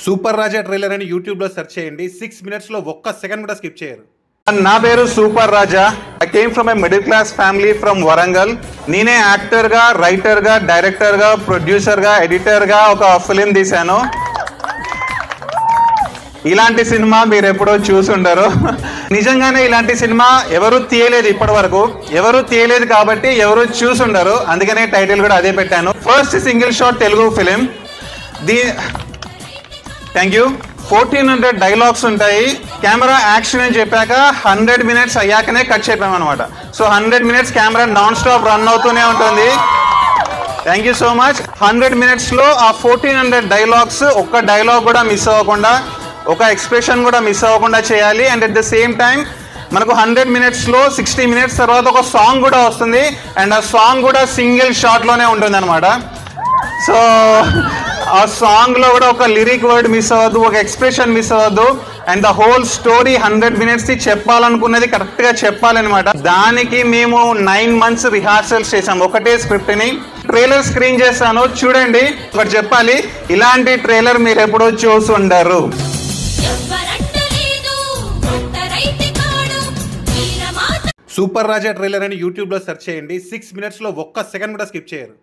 Super రాజా trailer అని యూట్యూబ్లో search చేయండి. 6 minutesలో ఒక్క సెకండ్ కూడా స్కిప్ చేయరు. నా పేరు super Raja. I came from a middle class family from Warangal. నేనే యాక్టర్గా, రైటర్గా, డైరెక్టర్గా, ప్రొడ్యూసర్గా, ఎడిటర్గా ఒక ఫిలిం తీశాను. ఇలాంటి సినిమా మీరు ఎప్పుడో చూసుండరు. నిజంగానే ఇలాంటి సినిమా ఎవరు తీయలేదు, ఇప్పటి వరకు ఎవరు తీయలేదు కాబట్టి ఎవరు చూసుండరు. అందుకనే టైటిల్ కూడా అదే పెట్టాను. First single shot Telugu film. Thank you. 1400 dialogues ఉంటాయి. కెమెరా యాక్షన్ అని చెప్పాక 100 minutes అయ్యాకనే కట్ చెప్పామన్నమాట. So 100 minutes camera non stop run అవుతూనే ఉంటుంది. Thank you so much. 100 minutesలో ఆ 1400 డైలాగ్స్ ఒక్క డైలాగ్ కూడా మిస్ అవ్వకుండా, ఒక ఎక్స్ప్రెషన్ కూడా మిస్ అవ్వకుండా చేయాలి. And at the same time మనకు 100 minutesలో 60 minutes తర్వాత ఒక సాంగ్ కూడా వస్తుంది. అండ్ ఆ సాంగ్ కూడా సింగిల్ షాట్లోనే ఉంటుంది అనమాట. సో ఆ సాంగ్లో కూడా ఒక లిరిక్ వర్డ్ మిస్ అవ్వద్దు, ఒక ఎక్స్ప్రెషన్ మిస్ అవ్వద్దు. And the whole story 100 minutes చెప్పాలనుకున్నది కరెక్ట్గా చెప్పాలన్నమాట. దానికి మేము 9 months రిహార్సల్స్ చేసాం ఒకటే స్క్రిప్ట్ని. ట్రైలర్ స్క్రీన్ చేస్తాను, చూడండి. ఒకటి చెప్పాలి, ఇలాంటి ట్రైలర్ మీరు ఎప్పుడూ చూసి ఉండరు. సూపర్ రాజా ట్రైలర్ అని యూట్యూబ్లో సెర్చ్ చేయండి. 6 minutesలో ఒక్క సెకండ్ కూడా స్కిప్ చేయరు.